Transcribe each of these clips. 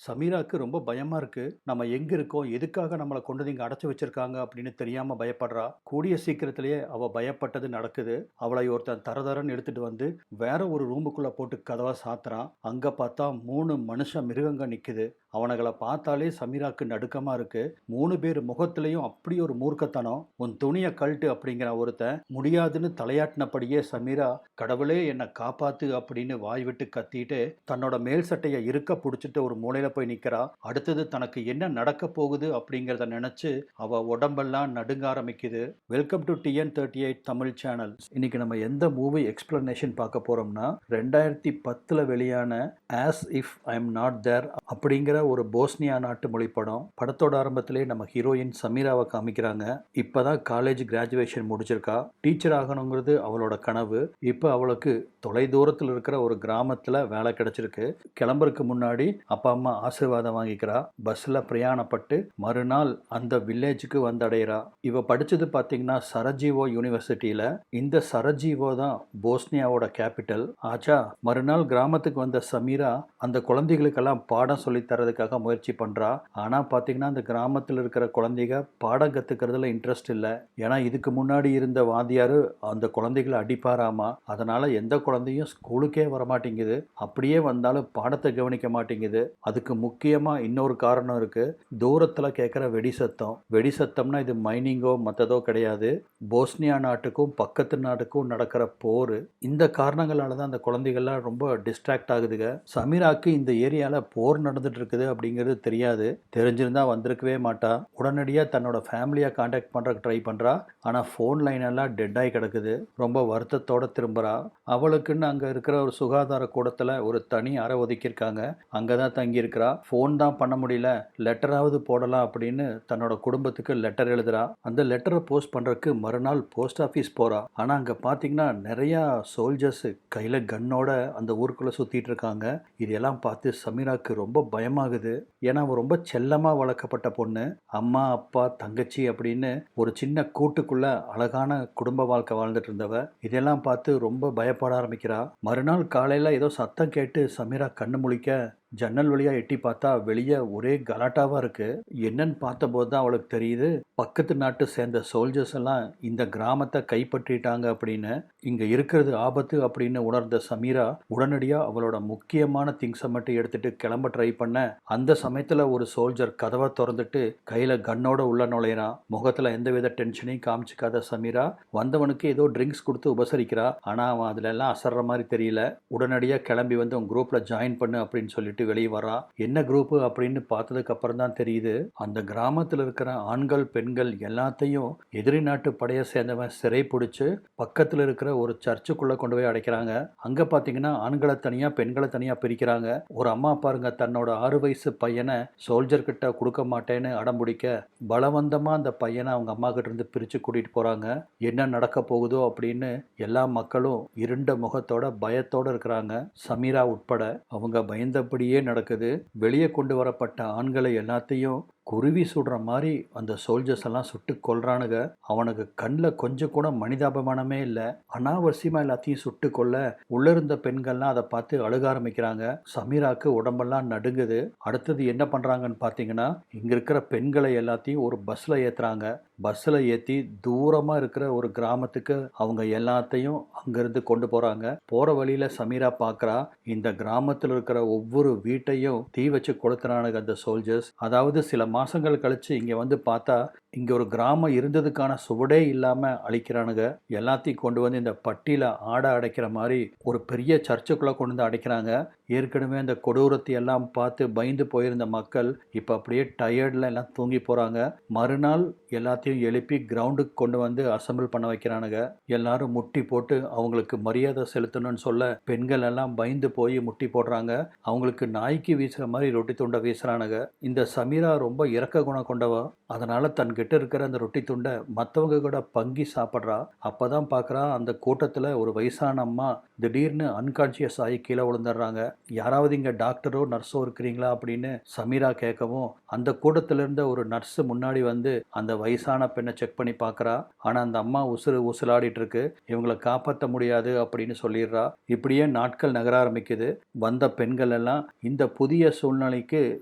சமீராக்கு ரொம்ப பயமா இருக்கு. நம்ம எங்க இருக்கோம்? எதுக்காக நம்மள கொண்டு வந்து இங்க அடைச்சு வச்சிருக்காங்க அப்படின்னு தெரியாம பயப்படுறா. கூடிய சீக்கிரத்திலேயே அவ பயப்பட்டது நடக்குது. அவளை ஒருத்தன் தரதரன்னு எடுத்துட்டு வந்து வேற ஒரு ரூமுக்குள்ள போட்டு கதவ சாத்துறான். அங்க பார்த்தா 3 மனுஷ மிருகங்க நிக்குது. அவனுங்கள பார்த்தாலே சமீராக்கு நடுக்கமா இருக்கு. 3 பேர் முகத்திலயும் அப்படி ஒரு மூர்க்கத்தனம். "உன் துணிய கழட்டு" அப்படிங்கிறான் ஒருத்தன். முடியாதுன்னு தலையாட்டினபடியே சமீரா, "கடவுளே என்ன காப்பாத்து" அப்படின்னு வாய் விட்டு கத்திட்டு தன்னோட மேல் சட்டைய இறுக்க புடிச்சுட்டு ஒரு மூலையில போய் நிக்கிறா. அடுத்தது தனக்கு என்ன நடக்க போகுது அப்படிங்கிறத நினைச்சு அவ உடம்பெல்லாம் நடுங்க ஆரம்பிக்குது. Welcome to TN38 Tamil channel. இன்னைக்கு நம்ம எந்த மூவி எக்ஸ்பிளனேஷன் பார்க்க போறோம்னா 2010ல வெளியான as if I am not there அப்படிங்கிற ஒரு போஸ்னியா நாட்டு மொழி படம். படத்தோட ஆரம்பத்திலே நம்ம ஹீரோயின் சமீராவை காமிக்கிறாங்க. இப்பதான் காலேஜ் கிராஜுவேஷன் முடிச்சிருக்கா. டீச்சர் ஆகணுங்கிறது அவளோட கனவு. இப்போ அவளுக்கு தொலை தூரத்தில் இருக்கிற ஒரு கிராமத்துல வேலை கிடைச்சிருக்கு. கிளம்புறதுக்கு முன்னாடி அப்பா அம்மா ஆசீர்வாதம் வாங்கிக்கிறா. பஸ்ல பிரயாணப்பட்டு மறுநாள் அந்த வில்லேஜுக்கு வந்தடைகிறா. இவ படிச்சது பார்த்தீங்கன்னா சரஜீவோ யூனிவர்சிட்டியில. இந்த சரஜீவோ தான் போஸ்னியாவோட கேபிட்டல் ஆச்சா. மறுநாள் கிராமத்துக்கு வந்த சமீரா அந்த குழந்தைகளுக்கெல்லாம் பாடம் சொல்லி தரதுக்காக முயற்சி பண்றா. ஆனா பார்த்தீங்கன்னா அந்த கிராமத்தில் இருக்கிற குழந்தைங்க பாடம் கத்துக்கிறதுல இன்ட்ரெஸ்ட் இல்லை. ஏன்னா இதுக்கு முன்னாடி இருந்த வாத்தியாரு அந்த குழந்தைகளை அடிப்பாராமா. அதனால எந்த குழந்தையும் ஸ்கூலுக்கே வரமாட்டேங்குது. அப்படியே வந்தாலும் பாடத்தை கவனிக்க மாட்டேங்குது. அதுக்கு முக்கியமா இன்னொரு காரணம் இருக்கு. தூரத்துல கேட்குற வெடி சத்தம். வெடி சத்தம்னா இது மைனிங்கோ மற்றதோ கிடையாது. போஸ்னியா நாட்டுக்கும் பக்கத்து நாட்டுக்கும் நடக்கிற போர். இந்த காரணங்களால தான் அந்த குழந்தைகள்லாம் ரொம்ப டிஸ்ட்ராக்ட் ஆகுதுங்க. சமீராக்கு இந்த ஏரியால போர் நடந்துட்டு இருக்குது அப்படிங்கிறது தெரியாது. தெரிஞ்சிருந்தா வந்திருக்கவே மாட்டா. உடனடியாக தன்னோட ஃபேமிலியை காண்டாக்ட் பண்ணுறக்கு ட்ரை பண்ணுறா. ஆனால் ஃபோன் லைன் எல்லாம் டெட் ஆகி கிடக்குது. ரொம்ப வருத்தத்தோட திரும்புகிறா. அவளுக்குன்னு அங்கே இருக்கிற ஒரு சுகாதார கூடத்தில் ஒரு தனி அறை ஒதுக்கியிருக்காங்க. அங்கே தான் தங்கியிருக்கிறா. ஃபோன் தான் பண்ண முடியல, லெட்டராவது போடலாம் அப்படின்னு தன்னோட குடும்பத்துக்கு லெட்டர் எழுதுறா. அந்த லெட்டரை போஸ்ட் பண்ணுறதுக்கு மறுநாள் போஸ்ட் ஆஃபீஸ் போகிறா. ஆனால் அங்கே பார்த்தீங்கன்னா நிறையா சோல்ஜர்ஸ் கையில் கன்னோட அந்த ஊருக்குள்ளே சுற்றிட்டு இருக்காங்க. இதெல்லாம் பார்த்து சமீராக்கு ரொம்ப பயமாகுது. ஏன்னா அவள் ரொம்ப செல்லமாக வளர்க்கப்பட்ட பொண்ணு. அம்மா அப்பா தங்கச்சி அப்படின்னு ஒரு சின்ன கூட்டுக்குள்ள அழகான குடும்ப வாழ்க்கை வாழ்ந்துட்டு இருந்தவ. இதெல்லாம் பார்த்து ரொம்ப பயப்பட ஆரம்பிக்கிறா. மறுநாள் காலையில் ஏதோ சத்தம் கேட்டு சமீரா கண்ணு முழிக்க ஜன்னல் வழியா எட்டி பார்த்தா வெளியே ஒரே கலாட்டாவா இருக்கு. என்னன்னு பார்த்தபோது தான் அவளுக்கு தெரியுது, பக்கத்து நாட்டு சேர்ந்த சோல்ஜர்ஸ் எல்லாம் இந்த கிராமத்தை கைப்பற்றிட்டாங்க அப்படின்னு. இங்க இருக்கிறது ஆபத்து அப்படின்னு உணர்ந்த சமீரா உடனடியா அவளோட முக்கியமான திங்ஸை மட்டும் எடுத்துட்டு கிளம்ப ட்ரை பண்ண அந்த சமயத்துல ஒரு சோல்ஜர் கதவை திறந்துட்டு கையில கன்னோட உள்ள நுழையிறான். முகத்துல எந்தவித டென்ஷனையும் காமிச்சிக்காத சமீரா வந்தவனுக்கு ஏதோ ட்ரிங்க்ஸ் கொடுத்து உபசரிக்கிறா. ஆனா அவன் அதுல எல்லாம் அசர்ற மாதிரி தெரியல. உடனடியா கிளம்பி வந்து உன் குரூப்ல ஜாயின் பண்ணு அப்படின்னு சொல்லிட்டு வெளியே வரா. என்ன குரூப் அப்படின்னு பார்த்ததுக்கு அப்புறம் தான் தெரியுது, அந்த கிராமத்தில் இருக்கிற ஆண்கள் பெண்கள் எல்லாத்தையும் எதிரி நாட்டு படையை சேர்ந்தவன் சிறை பிடிச்சு பக்கத்தில் இருக்கிற ஒரு சர்ச்சுக்குள்ள கொண்டு போய் அடைக்கிறாங்க. அங்க பாத்தீங்கன்னா ஆண்களை தனியா பெண்களை தனியா பிரிக்கிறாங்க. ஒரு அம்மா பாருங்க தன்னோட 6 வயசு பையனை சோல்ஜர் கிட்ட கொடுக்க மாட்டேன்னு அடம்பிடிக்க பலவந்தமா அந்த பையனை அவங்க அம்மா கிட்ட இருந்து பிரிச்சு கூட்டிட்டு போறாங்க. என்ன நடக்க போகுதோ அப்படின்னு எல்லா மக்களும் இருண்ட முகத்தோட பயத்தோட இருக்கிறாங்க, சமீரா உட்பட. அவங்க பயந்தபடியே நடக்குது. வெளியே கொண்டு வரப்பட்ட ஆண்களை எல்லாத்தையும் குருவி சுடுற மாதிரி அந்த சோல்ஜர்ஸ் எல்லாம் சுட்டு கொல்றானுங்க. அவனுக்கு கண்ணில் கொஞ்சம் கூட மனிதாபிமானமே இல்லை. அனாவசியமா எல்லாத்தையும் சுட்டு கொல்ல உள்ள இருந்த பெண்கள்லாம் அதை பார்த்து அழுக ஆரம்பிக்கிறாங்க. சமீராக்கு உடம்பெல்லாம் நடுங்குது. அடுத்தது என்ன பண்றாங்கன்னு பார்த்தீங்கன்னா, இங்க இருக்கிற பெண்களை எல்லாத்தையும் ஒரு பஸ்ல ஏத்துறாங்க. பஸ்ல ஏற்றி தூரமா இருக்கிற ஒரு கிராமத்துக்கு அவங்க எல்லாத்தையும் அங்கிருந்து கொண்டு போறாங்க. போற வழியில சமீரா பார்க்கறா, இந்த கிராமத்தில் இருக்கிற ஒவ்வொரு வீட்டையும் தீ வச்சு கொளுத்துறானுங்க அந்த சோல்ஜர்ஸ். அதாவது சில மாசங்கள் கழிச்சு இங்க வந்து பார்த்தா இங்க ஒரு கிராமம் இருந்ததுக்கான சுவடே இல்லாம அழிக்கிறானுங்க. எல்லாத்தையும் கொண்டு வந்து இந்த பட்டியில ஆடை அடைக்கிற மாதிரி ஒரு பெரிய சர்ச்சுக்குள்ள கொண்டு வந்து அடைக்கிறாங்க. ஏற்கனவே அந்த கொடூரத்தை எல்லாம் பார்த்து பயந்து போயிருந்த மக்கள் இப்ப அப்படியே டயர்ட்ல எல்லாம் தூங்கி போறாங்க. மறுநாள் எல்லாத்தையும் எழுப்பி கிரவுண்டுக்கு கொண்டு வந்து அசம்பிள் பண்ண வைக்கிறானுங்க. எல்லாரும் முட்டி போட்டு அவங்களுக்கு மரியாதை செலுத்தணும்னு சொல்ல பெண்கள் எல்லாம் பயந்து போய் முட்டி போடுறாங்க. அவங்களுக்கு நாய்க்கு வீசுற மாதிரி ரொட்டி துண்டை வீசுறானுங்க. இந்த சமீரா ரொம்ப ரொம்ப இரக்க குணம் கொண்டவா. அதனால தன்கிட்ட இருக்கிற அந்த ரொட்டி துண்டை மற்றவங்க கூட பங்கி சாப்பிட்றா. அப்பதான் பார்க்குறா, அந்த கூட்டத்தில் ஒரு வயசான அம்மா திடீர்னு அன்கான்ஷியஸ் ஆகி கீழே விழுந்துடுறாங்க. யாராவது இங்கே டாக்டரோ நர்ஸோ இருக்கிறீங்களா அப்படின்னு சமீரா கேட்கவும், அந்த கூட்டத்தில் இருந்த ஒரு நர்ஸ் முன்னாடி வந்து அந்த வயசான பெண்ணை செக் பண்ணி பார்க்குறா. ஆனால் அந்த அம்மா உசுலாடிட்டு இருக்கு. இவங்களை காப்பாற்ற முடியாது அப்படின்னு சொல்லிடுறா. இப்படியே நாட்கள் நகர ஆரம்பிக்குது. வந்த பெண்கள் எல்லாம் இந்த புதிய சூழ்நிலைக்கு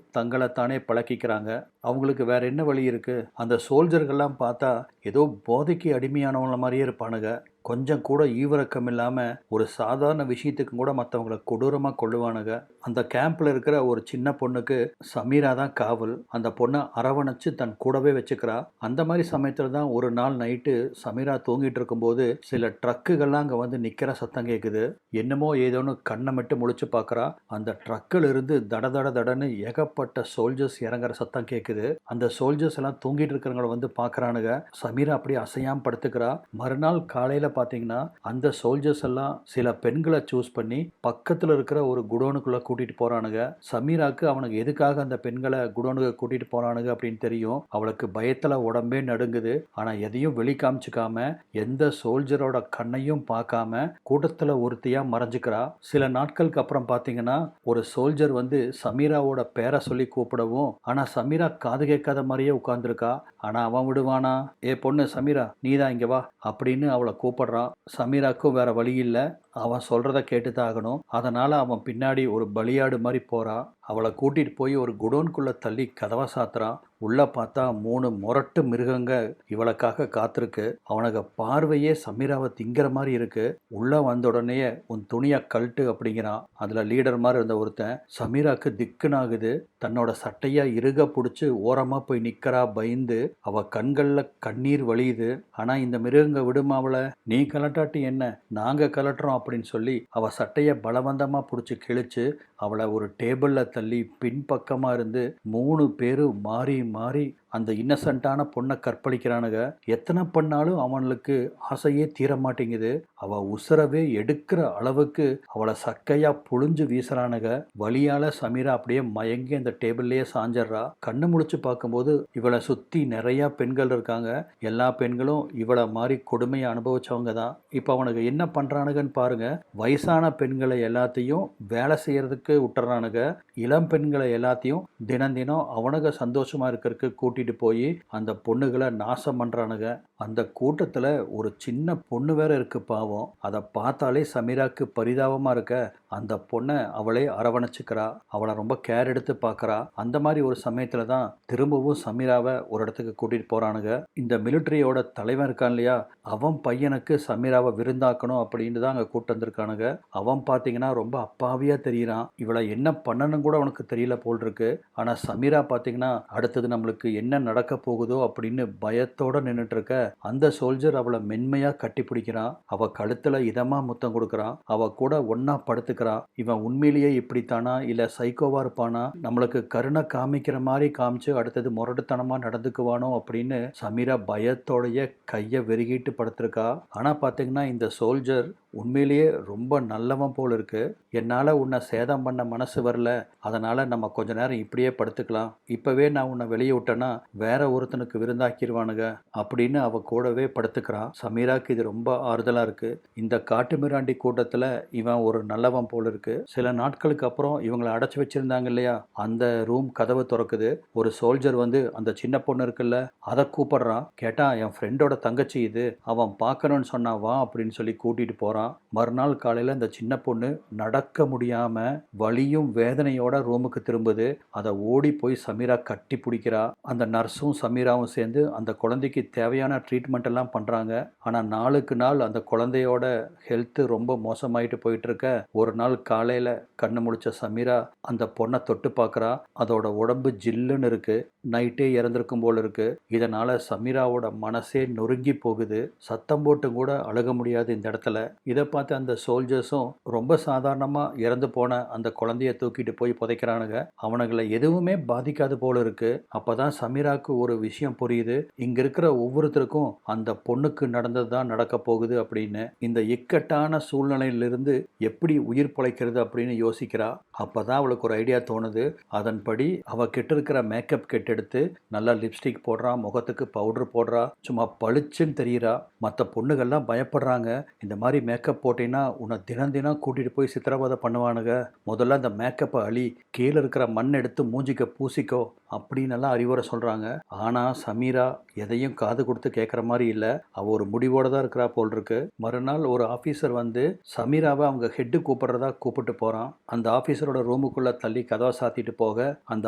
தங்களை தானே பழக்கிக்கிறாங்க. அவங்களுக்கு வேற என்ன வழி இருக்கு? அந்த சோல்ஜர்கள்லாம் பார்த்தா ஏதோ போதைக்கு அடிமையானவங்கள மாதிரியே இருப்பானுங்க. கொஞ்சம் கூட ஈவிரக்கம் இல்லாமல் ஒரு சாதாரண விஷயத்துக்கு கூட மற்றவங்களை கொடூரமாக கொள்ளுவானுங்க. அந்த கேம்பில் இருக்கிற ஒரு சின்ன பொண்ணுக்கு சமீரா தான் காவல். அந்த பொண்ணை அரவணைச்சு தன் கூடவே வச்சுக்கிறா. அந்த மாதிரி சமயத்தில் தான் ஒரு நாள் நைட்டு சமீரா தூங்கிட்டு இருக்கும்போது சில ட்ரக்குகள்லாம் அங்கே வந்து நிற்கிற சத்தம் கேட்குது. என்னமோ ஏதோன்னு கண்ணை மட்டும் முழிச்சு பார்க்குறா. அந்த ட்ரக்கில் இருந்து தடன்னு ஏகப்பட்ட சோல்ஜர்ஸ் இறங்குற சத்தம் கேட்குது. அந்த சோல்ஜர்ஸ் எல்லாம் தூங்கிட்டு இருக்கிறவங்கள வந்து பார்க்குறானுங்க. சமீரா அப்படியே அசையாமல் படுத்துக்கிறா. மறுநாள் காலையில் பார்த்தீங்கன்னா அந்த சோல்ஜர்ஸ் எல்லாம் சில பெண்களை சூஸ் பண்ணி பக்கத்தில் இருக்கிற ஒரு குடோனுக்குள்ள கூட்டிட்டு போறானுங்க. சமீராக்கு அவனுக்கு எதுக்காக அந்த பெண்களை குடோனுக்கு கூட்டிட்டு போறானுங்க அப்படின்னு தெரியும். அவளுக்கு பயத்துல உடம்பே நடுங்குது. ஆனா எதையும் வெளி காமிச்சுக்காம எந்த சோல்ஜரோட கண்ணையும் பார்க்காம கூட்டத்துல ஒருத்தியா மறைஞ்சுக்கிறா. சில நாட்களுக்கு அப்புறம் பார்த்தீங்கன்னா ஒரு சோல்ஜர் வந்து சமீராவோட பேரை சொல்லி கூப்பிடவும், ஆனா சமீரா காது கேட்காத மாதிரியே உட்கார்ந்துருக்கா. ஆனா அவன் விடுவானா? ஏ பொண்ணு சமீரா, நீதான் இங்க வா அப்படின்னு அவளை கூப்பிடுறான். சமீராக்கும் வேற வழி இல்லை. அவன் சொல்றத கேட்டுதான் ஆகணும். அதனால அவன் பின்னாடி ஒரு பலியாடு மாதிரி போறான். அவளை கூட்டிட்டு போய் ஒரு குடோன்குள்ள தள்ளி கதவை சாத்துறான். உள்ள பார்த்தா 3 முரட்டு மிருகங்க இவளுக்காக காத்திருக்கு. அவனுக்கு பார்வையே சமீராவை திங்கிற மாதிரி இருக்கு. உள்ள வந்த உடனே உன் துணியை கழட்டு அப்படிங்கிறான். அதுல லீடர் மாதிரி இருந்த ஒருத்தன் சமீராக்கு திக்குனாகுது. தன்னோட சட்டையா இறுக பிடிச்சி ஓரமா போய் நிக்கிறா பயந்து. அவ கண்கள்ல கண்ணீர் வழியுது. ஆனா இந்த மிருகங்க விடுமா அவளை? நீ கலட்டாட்டி என்ன, நாங்க கலட்டுறோம் அப்படின்னு சொல்லி அவ சட்டைய பலவந்தமா பிடிச்சி கிழிச்சு அவளை ஒரு டேபிள்ல தள்ளி பின்பக்கமா இருந்து 3 பேரும் மாறி மாறி அந்த இன்னசென்ட்டான பொண்ணை கற்பழிக்கிறானுங்க. எத்தனை பண்ணாலும் அவனுக்கு ஆசையே தீர மாட்டேங்குது. அவ உசுரவே எடுக்கிற அளவுக்கு அவளை சக்கையா புழிஞ்சு வீசுறானுங்க. வலியால சமீரா அப்படியே மயங்கி அந்த டேபிள்லயே சாஞ்சிட்றா. கண்ணு முழிச்சு பார்க்கும்போது இவளை சுத்தி நிறைய பெண்கள் இருக்காங்க. எல்லா பெண்களும் இவளை மாதிரி கொடுமையை அனுபவிச்சவங்க தான். இப்போ அவனுக்கு என்ன பண்றானுங்கன்னு பாருங்க. வயசான பெண்களை எல்லாத்தையும் வேலை செய்யறதுக்கு விட்டுறானுங்க. இளம் பெண்களை எல்லாத்தையும் தினம் தினம் அவனுங்க சந்தோஷமா இருக்கிறதுக்கு கூட்டிட்டு போய் அந்த பொண்ணுகளை நாசம் பண்றானுங்க. அந்த கூட்டத்துல ஒரு சின்ன பொண்ணு வேற இருக்கு பாவம். அதை பார்த்தாலே சமீராக்கு பரிதாபமா இருக்க அந்த பொண்ணை அவளே அரவணைச்சுக்கிறா. அவளை ரொம்ப கேர் எடுத்து பார்க்கறா. அந்த மாதிரி ஒரு சமயத்துல தான் திரும்பவும் சமீராவை ஒரு இடத்துக்கு கூட்டிட்டு போறானுங்க. இந்த மிலிட்டரியோட தலைவன் இருக்கான் இல்லையா, அவன் பையனுக்கு சமீராவை விருந்தாக்கணும் அப்படின்னு தான் அங்க கூட்டு வந்திருக்கானுங்க. அவன் பார்த்தீங்கன்னா ரொம்ப அப்பாவியா தெரியறான். இவளை என்ன பண்ணணும் கூட அவனுக்கு தெரியல போல் இருக்கு. ஆனா சமீரா பார்த்தீங்கன்னா அடுத்தது நம்மளுக்கு என்ன நடக்க போகுதோ அப்படின்னு பயத்தோட நின்றுட்டு இருக்க அந்த சோல்ஜர் அவளை மென்மையா கட்டி பிடிக்கிறான். அவ கழுத்துல இதமா முத்தம் கொடுக்கறான். அவ கூட ஒன்னா படுத்துக்கிறான். இவன் உண்மையிலேயே இப்படித்தானா இல்ல சைக்கோவா இருப்பானா, நம்மளுக்கு கருணை காமிக்கிற மாதிரி காமிச்சு அடுத்தது முரட்டுத்தனமா நடந்துக்குவானோ அப்படின்னு சமீரா பயத்தோடைய கையை வெறுகிட்டு படுத்திருக்கா. ஆனா பாத்தீங்கன்னா இந்த சோல்ஜர் உண்மையிலேயே ரொம்ப நல்லவன் போல் இருக்கு. என்னால உன்னை சேதம் பண்ண மனசு வரல, அதனால நம்ம கொஞ்ச நேரம் இப்படியே படுத்துக்கலாம். இப்பவே நான் உன்னை வெளியே விட்டேன்னா வேற ஒருத்தனுக்கு விருந்தாக்கிடுவானுங்க அப்படின்னு அவ கூடவே படுத்துக்கிறான். சமீராக்கு இது ரொம்ப ஆறுதலா இருக்கு. இந்த காட்டுமிராண்டி கூட்டத்துல இவன் ஒரு நல்லவன் போல் இருக்கு. சில நாட்களுக்கு அப்புறம் இவங்களை அடைச்சு வச்சிருந்தாங்க இல்லையா, அந்த ரூம் கதவு திறக்குது. ஒரு சோல்ஜர் வந்து அந்த சின்ன பொண்ணு இருக்குல்ல அதை கூப்பிடுறான். கேட்டா என் ஃப்ரெண்டோட தங்கச்சி இது, அவன் பார்க்கணும்னு சொன்னா வா அப்படின்னு சொல்லி கூட்டிட்டு போறான். மறுநாள் காலையில இந்த சின்ன பொண்ணு நடக்க முடியாம வலியும் வேதனையோட ரூமுக்கு திரும்புது. அதை ஓடி போய் சமீரா கட்டி பிடிக்கிறா. அந்த நர்ஸும் சமீராவும் சேர்ந்து அந்த குழந்தைக்கு தேவையான ட்ரீட்மெண்ட் எல்லாம் பண்றாங்க. ஆனா நாளுக்கு நாள் அந்த குழந்தையோட ஹெல்த் ரொம்ப மோசமாயிட்டு போயிட்டு இருக்க ஒரு நாள் காலையில கண்ணு முழிச்ச சமீரா அந்த பொண்ணை தொட்டு பார்க்கறா. அதோட உடம்பு ஜில்லுன்னு இருக்கு. நைட்டே இறந்திருக்கும் போல இருக்கு. இதனால சமீராவோட மனசே நொறுங்கி போகுது. சத்தம் போட்டு கூட அழுக முடியாது இந்த இடத்துல. இதை பார்த்து அந்த சோல்ஜர்ஸும் ரொம்ப சாதாரணமா இறந்து போன அந்த குழந்தைய தூக்கிட்டு போய் புதைக்கிறானுங்க. அவனுங்களை எதுவுமே பாதிக்காது போல இருக்கு. அப்பதான் சமீராக்கு ஒரு விஷயம் புரியுது. இங்க இருக்கிற ஒவ்வொருத்தருக்கும் சமீராவுக்கும் அந்த பொண்ணுக்கு நடந்தது தான் நடக்க போகுது அப்படின்னு. இந்த இக்கட்டான சூழ்நிலையிலிருந்து எப்படி உயிர் பிழைக்கிறது அப்படின்னு யோசிக்கிறா. அப்பதான் அவளுக்கு ஒரு ஐடியா தோணுது. அதன்படி அவ கிட்ட இருக்கிற மேக்கப் கிட் எடுத்து நல்லா லிப்ஸ்டிக் போடுறா, முகத்துக்கு பவுடர் போடுறா, சும்மா பளிச்சுன்னு தெரியுறா. மற்ற பொண்ணுகள்லாம் பயப்படுறாங்க. இந்த மாதிரி மேக்கப் போட்டீங்கன்னா உன்னை தினம் தினம் கூட்டிட்டு போய் சித்திரவதை பண்ணுவானுங்க. முதல்ல அந்த மேக்கப்பை அழி, கீழே இருக்கிற மண் எடுத்து மூஞ்சிக்க பூசிக்கோ அப்படின்னு எல்லாம் அறிவுரை சொல்றாங்க. ஆனா சமீரா எதையும் காது கொடுத்து கேட்குற மாதிரி இல்லை. அவள் ஒரு முடிவோட தான் இருக்கிறா போல் இருக்கு. மறுநாள் ஒரு ஆஃபீஸர் வந்து சமீராவை அவங்க ஹெட்டு கூப்பிடுறதா கூப்பிட்டு போகிறான். அந்த ஆஃபீஸரோட ரூமுக்குள்ளே தள்ளி கதவை சாத்திட்டு போக அந்த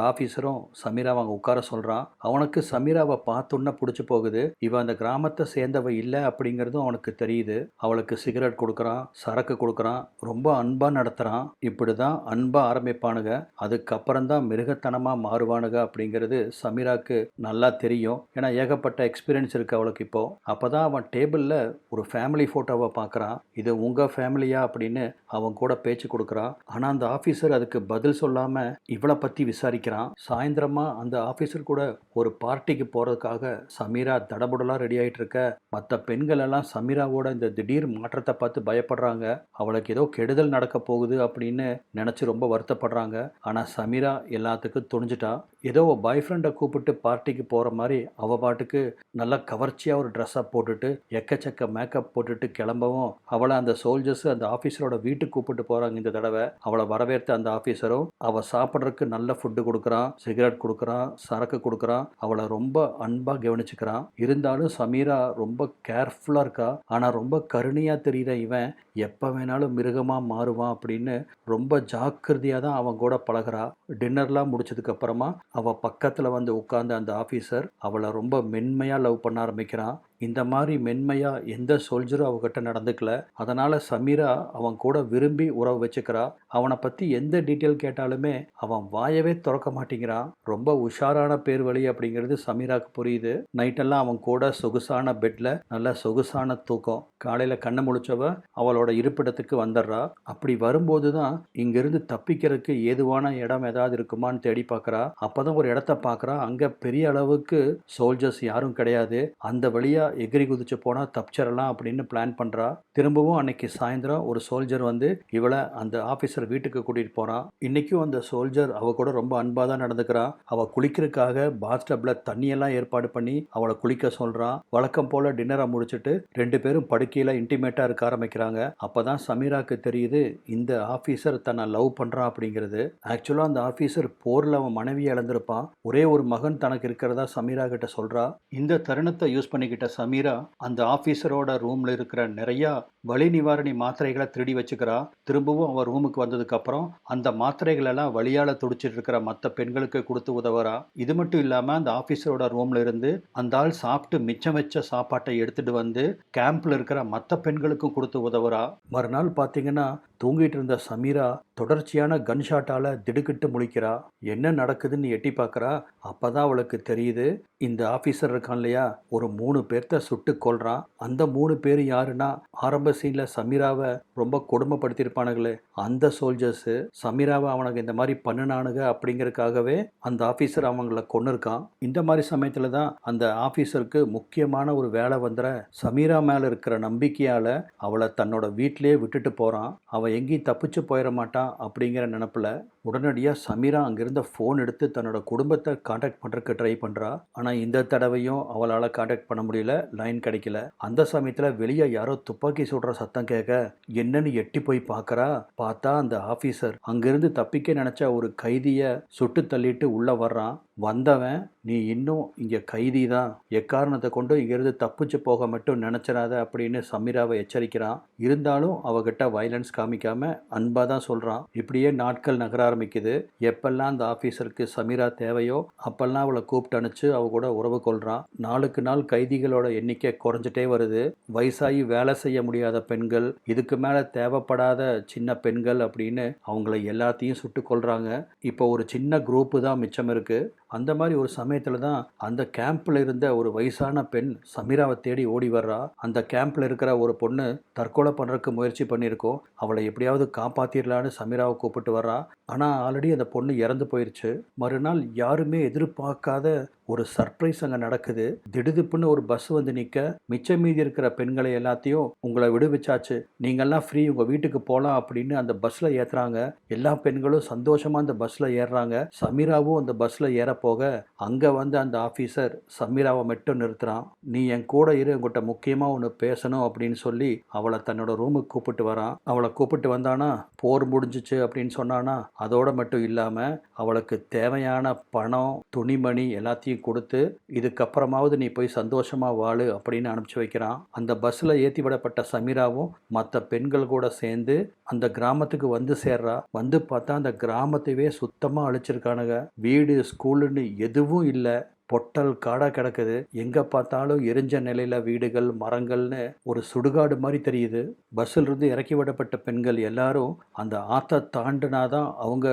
ஆஃபீஸரும் சமீராவை அங்கே உட்கார சொல்கிறான். அவனுக்கு சமீராவை பார்த்தோன்னே பிடிச்சி போகுது. இவன் அந்த கிராமத்தை சேர்ந்தவ இல்லை அப்படிங்கிறதும் அவனுக்கு தெரியுது. அவளுக்கு சிகரெட் கொடுக்குறான், சரக்கு கொடுக்குறான், ரொம்ப அன்பாக நடத்துகிறான். இப்படி தான் அன்பாக ஆரம்பிப்பானுங்க. அதுக்கப்புறம் தான் மிருகத்தனமாக மாறுவானுங்க அப்படிங்கிறது சமீராவுக்கு நல்லா தெரியும். ஏன்னா ஏகப்பட்ட எக்ஸ்பீரியன்ஸ் இருக்குது அவளுக்கு இப்போ. அப்போ தான் அவன் டேபிளில் ஒரு ஃபேமிலி ஃபோட்டோவை பார்க்குறான். இது உங்கள் ஃபேமிலியா அப்படின்னு அவன் கூட பேச்சு கொடுக்குறான். ஆனால் அந்த ஆஃபீஸர் அதுக்கு பதில் சொல்லாமல் இவளை பற்றி விசாரிக்கிறான். சாயந்தரமாக அந்த ஆஃபீஸர் கூட ஒரு பார்ட்டிக்கு போகிறதுக்காக சமீரா தடபுடலாக ரெடி ஆகிட்டு இருக்க மற்ற பெண்கள் எல்லாம் சமீராவோட இந்த திடீர் மாற்றத்தை பார்த்து பயப்படுறாங்க. அவளுக்கு ஏதோ கெடுதல் நடக்க போகுது அப்படின்னு நினச்சி ரொம்ப வருத்தப்படுறாங்க. ஆனால் சமீரா எல்லாத்துக்கும் துணிஞ்சிட்டா. ஏதோ பாய் ஃப்ரெண்டை கூப்பிட்டு பார்ட்டிக்கு போகிற மாதிரி அவள் பாட்டுக்கு நல்லா கவர்ச்சியாக ஒரு ட்ரெஸ்ஸாக போட்டுட்டு எக்கச்சக்க மேக்கப் போட்டுட்டு கிளம்பவும் அவளை அந்த சோல்ஜர்ஸ் அந்த ஆஃபீஸரோட வீட்டுக்கு கூப்பிட்டு போகிறாங்க. இந்த தடவை அவளை வரவேற்ற அந்த ஆஃபீஸரும் அவள் சாப்பிட்றதுக்கு நல்ல ஃபுட்டு கொடுக்குறான், சிகரெட் கொடுக்குறான், சரக்கு கொடுக்குறான். அவளை ரொம்ப அன்பாக கவனிச்சுக்கிறான். இருந்தாலும் சமீரா ரொம்ப கேர்ஃபுல்லாக இருக்கா. ஆனால் ரொம்ப கருணையாக தெரியுற இவன் எப்போ வேணாலும் மிருகமாக மாறுவான் அப்படின்னு ரொம்ப ஜாக்கிரதையாக தான் அவன் கூட பழகிறா. டின்னர்லாம் முடிச்சதுக்கு அப்புறமா அவள் பக்கத்தில் வந்து உட்கார்ந்த அந்த ஆஃபீஸர் அவளை ரொம்ப மென்மையாக லவ் பண்ண ஆரம்பிக்கிறான். இந்த மாதிரி மென்மையாக எந்த சோல்ஜரும் அவகிட்ட நடந்துக்கல. அதனால் சமீரா அவன் கூட விரும்பி உறவு வச்சுக்கிறா. அவனை பற்றி எந்த டீட்டெயில் கேட்டாலுமே அவன் வாயவே திறக்க மாட்டேங்கிறான். ரொம்ப உஷாரான பேர் வழி அப்படிங்கிறது சமீராவுக்கு புரியுது. நைட்டெல்லாம் அவன் கூட சொகுசான பெட்டில் நல்ல சொகுசான தூக்கம். காலையில் கண்ணை முழிச்சவ அவளோட இருப்பிடத்துக்கு வந்துடுறா. அப்படி வரும்போது தான் இங்கிருந்து தப்பிக்கிறதுக்கு ஏதுவான இடம் ஏதாவது இருக்குமான்னு தேடி பார்க்குறா. அப்போ தான் ஒரு இடத்த பார்க்குறா. அங்கே பெரிய அளவுக்கு சோல்ஜர்ஸ் யாரும் கிடையாது. அந்த வழியாக எகிரி குதிச்சு போனால் தப்பிச்சிடலாம் அப்படின்னு பிளான் பண்ணுறா. திரும்பவும் அன்னைக்கு சாயந்தரம் ஒரு சோல்ஜர் வந்து இவளை அந்த ஆஃபீஸர் வீட்டுக்கு கூட்டிகிட்டு போகிறான். இன்றைக்கும் அந்த சோல்ஜர் அவள் கூட ரொம்ப அன்பாக தான் நடந்துக்கிறான். அவள் குளிக்கிறதுக்காக பாத்டப்பில் தண்ணியெல்லாம் ஏற்பாடு பண்ணி அவளை குளிக்க சொல்கிறான். வழக்கம் போல் டின்னரை முடிச்சுட்டு ரெண்டு பேரும் படுக்கையில் இன்டிமேட்டாக இருக்க ஆரம்பிக்கிறாங்க. அப்போ தான் சமீராவுக்கு தெரியுது இந்த ஆஃபீஸர் தன்னை லவ் பண்ணுறான் அப்படிங்கிறது. ஆக்சுவலாக அந்த ஆஃபீஸர் போரில் அவன் மனைவியை இழந்திருப்பான். ஒரே ஒரு மகன் தனக்கு இருக்கிறதா சமீரா கிட்ட சொல்கிறா. இந்த தருணத்தை யூஸ் பண்ணிக்கிட்ட சமீரா அந்த ஆஃபீஸரோட ரூமில் இருக்கிற நிறையா வலி நிவாரணி மாத்திரைகளை திருடி வச்சுக்கிறா. திரும்பவும் அவன் ரூமுக்கு வந்ததுக்கு அப்புறம் அந்த மாத்திரைகளெல்லாம் வலியால் துடிச்சிட்டு இருக்கிற மற்ற பெண்களுக்கு கொடுத்து உதவுறா. இது மட்டும் இல்லாமல் அந்த ஆஃபீஸரோட ரூமில் இருந்து அந்த ஆள் சாப்பிட்டு மிச்சம் வச்ச சாப்பாட்டை எடுத்துட்டு வந்து கேம்பில் இருக்கிற மற்ற பெண்களுக்கும் கொடுத்து உதவுறா. மறுநாள் பார்த்தீங்கன்னா தூங்கிட்டு இருந்த சமீரா தொடர்ச்சியான கன்ஷாட்டால் திடுக்கிட்டு முழிக்கிறா. என்ன நடக்குதுன்னு எட்டி பார்க்குறா. அப்போ தான் அவளுக்கு தெரியுது இந்த ஆஃபீஸர் இருக்கான் இல்லையா, ஒரு 3 பேர்த்த சுட்டு கொல்றான். அந்த 3 பேர் யாருன்னா ஆரம்ப சீனில் சமீராவை ரொம்ப கொடுமைப்படுத்தியிருப்பானுங்களே அந்த சோல்ஜர்ஸு. சமீராவை அவனுக்கு இந்த மாதிரி பண்ணினானுங்க அப்படிங்கிறதுக்காகவே அந்த ஆஃபீஸர் அவங்கள கொன்று இருக்கான். இந்த மாதிரி சமயத்தில் தான் அந்த ஆஃபீஸருக்கு முக்கியமான ஒரு வேலை வந்துற சமீரா மேலே இருக்கிற நம்பிக்கையால் அவளை தன்னோட வீட்டிலே விட்டுட்டு போகிறான். அவள் எங்கேயும் தப்பிச்சு போயிட மாட்டான் அப்படிங்கிற நினப்பில் உடனடியாக சமீரா அங்கிருந்த ஃபோன் எடுத்து தன்னோட குடும்பத்தை காண்டாக்ட் பண்ணுறதுக்கு ட்ரை பண்ணுறா. ஆனால் இந்த தடவையும் அவளால் காண்டாக்ட் பண்ண முடியல, லைன் கிடைக்கல. அந்த சமயத்தில் வெளியே யாரோ துப்பாக்கி சுடுற சத்தம் கேட்க என்னன்னு எட்டி போய் பார்க்குறா. பார்த்தா அந்த ஆஃபீஸர் அங்கிருந்து தப்பிக்க நினச்ச ஒரு கைதியை சுட்டு தள்ளிட்டு உள்ளே வர்றான். வந்தவன் நீ இன்னும் இங்கே கைதி தான், எக்காரணத்தை கொண்டு இங்கேருந்து தப்பிச்சு போக மட்டும் நினச்சிடாத அப்படின்னு சமீராவை எச்சரிக்கிறான். இருந்தாலும் அவகிட்ட வயலன்ஸ் காமிக்காம அன்பாக தான் சொல்கிறான். இப்படியே நாட்கள் நகர ஆரம்பிக்குது. எப்பெல்லாம் அந்த ஆஃபீஸருக்கு சமீரா தேவையோ அப்பெல்லாம் அவளை கூப்பிட்டு அனுப்பிச்சு அவ கூட உறவு கொள்கிறான். நாளுக்கு நாள் கைதிகளோட எண்ணிக்கை குறைஞ்சிட்டே வருது. வயசாகி வேலை செய்ய முடியாத பெண்கள், இதுக்கு மேலே தேவைப்படாத சின்ன பெண்கள் அப்படின்னு அவங்கள எல்லாத்தையும் சுட்டு கொள்கிறாங்க. இப்போ ஒரு சின்ன குரூப்பு தான் மிச்சம் இருக்குது. அந்த மாதிரி ஒரு சமயத்தில் தான் அந்த கேம்பில் இருந்த ஒரு வயசான பெண் சமீராவை தேடி ஓடி வர்றா. அந்த கேம்பில் இருக்கிற ஒரு பொண்ணு தற்கொலை பண்ணுறதுக்கு முயற்சி பண்ணியிருக்கோம், அவளை எப்படியாவது காப்பாற்றிடலான்னு சமீராவை கூப்பிட்டு வர்றா. ஆனால் ஆல்ரெடி அந்த பொண்ணு இறந்து போயிடுச்சு. மறுநாள் யாருமே எதிர்பார்க்காத ஒரு சர்ப்ரைஸ் அங்கே நடக்குது. திடுதிப்புன்னு ஒரு பஸ் வந்து நிற்க, மிச்சம் மீதி இருக்கிற பெண்களை எல்லாத்தையும் உங்களை விடுவிச்சாச்சு, நீங்கள்லாம் ஃப்ரீ, உங்கள் வீட்டுக்கு போகலாம் அப்படின்னு அந்த பஸ்ஸில் ஏற்றுறாங்க. எல்லா பெண்களும் சந்தோஷமாக அந்த பஸ்ஸில் ஏறுறாங்க. சமீராவும் அந்த பஸ்ஸில் ஏறப்போக அங்கே வந்து அந்த ஆஃபீஸர் சமீராவை மட்டும் நிறுத்துகிறான். நீ என் கூட இரு, உங்கள்கிட்ட முக்கியமாக ஒன்று பேசணும் அப்படின்னு சொல்லி அவளை தன்னோட ரூமுக்கு கூப்பிட்டு வரான். அவளை கூப்பிட்டு வந்தானா போர் முடிஞ்சிச்சு அப்படின்னு சொன்னானா, அதோட மட்டும் இல்லாமல் அவளுக்கு தேவையான பணம் துணிமணி எல்லாத்தையும் கொடுத்து இதுக்கப்புறமாவது நீ போய் சந்தோஷமாக வாழு அப்படின்னு அனுப்பிச்சு வைக்கிறான். அந்த பஸ்ஸில் ஏற்றி விடப்பட்ட சமீராவும் மற்ற பெண்கள் கூட சேர்ந்து அந்த கிராமத்துக்கு வந்து சேர்றா. வந்து பார்த்தா அந்த கிராமத்தையே சுத்தமாக அழிச்சிருக்கானுங்க. வீடு ஸ்கூலுன்னு எதுவும் இல்லை, பொட்டல் காடாக கிடக்குது. எங்கே பார்த்தாலும் எரிஞ்ச நிலையில் வீடுகள் மரங்கள்னு ஒரு சுடுகாடு மாதிரி தெரியுது. பஸ்ஸில் இருந்து இறக்கி விடப்பட்ட பெண்கள் எல்லாரும் அந்த ஆற்றை தாண்டினாதான் அவங்க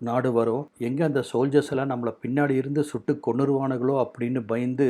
நாடு வரும். எங்கே அந்த சோல்ஜர்ஸ் எல்லாம் நம்மளை பின்னாடி இருந்து சுட்டு கொன்னுருவானுங்களோ அப்படின்னு பயந்து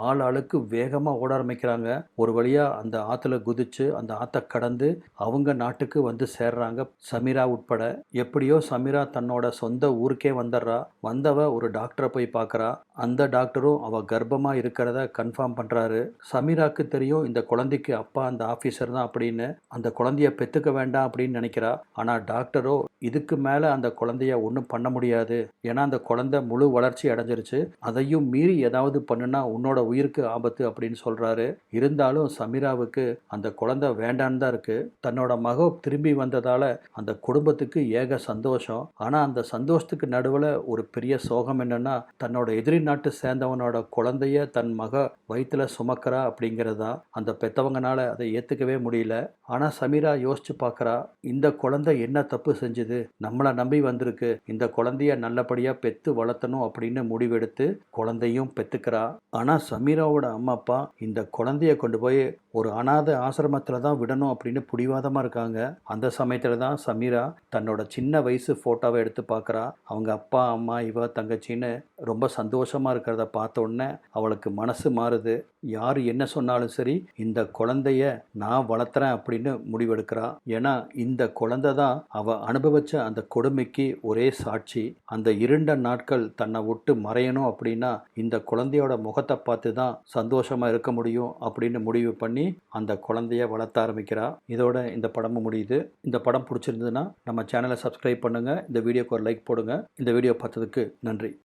ஆள் ஆளுக்கு வேகமாக ஓட ஆரம்பிக்கிறாங்க. ஒரு வழியாக அந்த ஆற்றுல குதிச்சு அந்த ஆற்றை கடந்து அவங்க நாட்டுக்கு வந்து சேர்றாங்க, சமீரா உட்பட. எப்படியோ சமீரா தன்னோட சொந்த ஊருக்கே வந்துடுறா. வந்தவ ஒரு டாக்டரை போய் பார்க்குறா. அந்த டாக்டரும் அவள் கர்ப்பமாக இருக்கிறத கன்ஃபார்ம் பண்ணுறாரு. சமீராவுக்கு தெரியும் இந்த குழந்தைக்கு அப்பா அந்த ஆஃபீஸர் தான் அப்படின்னு. அந்த குழந்தைய பெற்றுக்க வேண்டாம் அப்படின்னு நினைக்கிறா. ஆனால் டாக்டரோ இதுக்கு மேலே அந்த குழந்தைய ஒன்றும் பண்ண முடியாது, ஏன்னா அந்த குழந்தை முழு வளர்ச்சி அடைஞ்சிருச்சு, அதையும் மீறி ஏதாவது பண்ணுனா உன்னோட உயிருக்கு ஆபத்து அப்படின்னு சொல்கிறாரு. இருந்தாலும் சமீராவுக்கு அந்த குழந்தை வேண்டான்னு தான் இருக்குது. தன்னோட மக திரும்பி வந்ததால் அந்த குடும்பத்துக்கு ஏக சந்தோஷம். ஆனால் அந்த சந்தோஷத்துக்கு நடுவில் ஒரு பெரிய சோகம் என்னென்னா, தன்னோட எதிரி நாட்டு சேர்ந்தவனோட குழந்தைய தன் மக வயிற்றுல சுமக்கிறா அப்படிங்கிறதா. அந்த பெற்றவங்கனால அதை ஏற்றுக்கவே முடியல. ஆனால் சமீரா யோசிச்சு பார்க்குறா, இந்த குழந்தை என்ன தப்பு செஞ்சுது, நம்மளை நம்பி வந்திருக்கு, இந்த குழந்தைய நல்லபடியாக பெற்று வளர்த்தணும் அப்படின்னு முடிவெடுத்து குழந்தையும் பெற்றுக்கிறா. ஆனால் சமீராவோட அம்மா அப்பா இந்த குழந்தைய கொண்டு போய் ஒரு அனாதை ஆசிரமத்தில் தான் விடணும் அப்படின்னு பிடிவாதமாக இருக்காங்க. அந்த சமயத்தில் தான் சமீரா தன்னோட சின்ன வயசு ஃபோட்டோவை எடுத்து பார்க்குறா. அவங்க அப்பா அம்மா இவ தங்கச்சின்னு ரொம்ப சந்தோஷமாக இருக்கிறத பார்த்த உடனே அவளுக்கு மனசு மாறுது. யார் என்ன சொன்னாலும் சரி, இந்த குழந்தைய நான் வளர்த்துறேன் அப்படின்னு முடிவெடுக்கிறா. ஏன்னா இந்த குழந்தை தான் அவள் அனுபவிச்ச அந்த கொடுமைக்கு ஒரே சாட்சி. அந்த இருண்ட நாட்கள் தன்னை விட்டு மறையணும் அப்படின்னா இந்த குழந்தையோட முகத்தை பார்த்து தான் சந்தோஷமாக இருக்க முடியும் அப்படின்னு முடிவு பண்ணி அந்த குழந்தைய வளர்த்த ஆரம்பிக்கிறா. இதோட இந்த படமும் முடியுது. இந்த படம் பிடிச்சிருந்ததுன்னா நம்ம சேனலை சப்ஸ்கிரைப் பண்ணுங்கள், இந்த வீடியோக்கு ஒரு லைக் போடுங்க. இந்த வீடியோ பார்த்ததுக்கு நன்றி.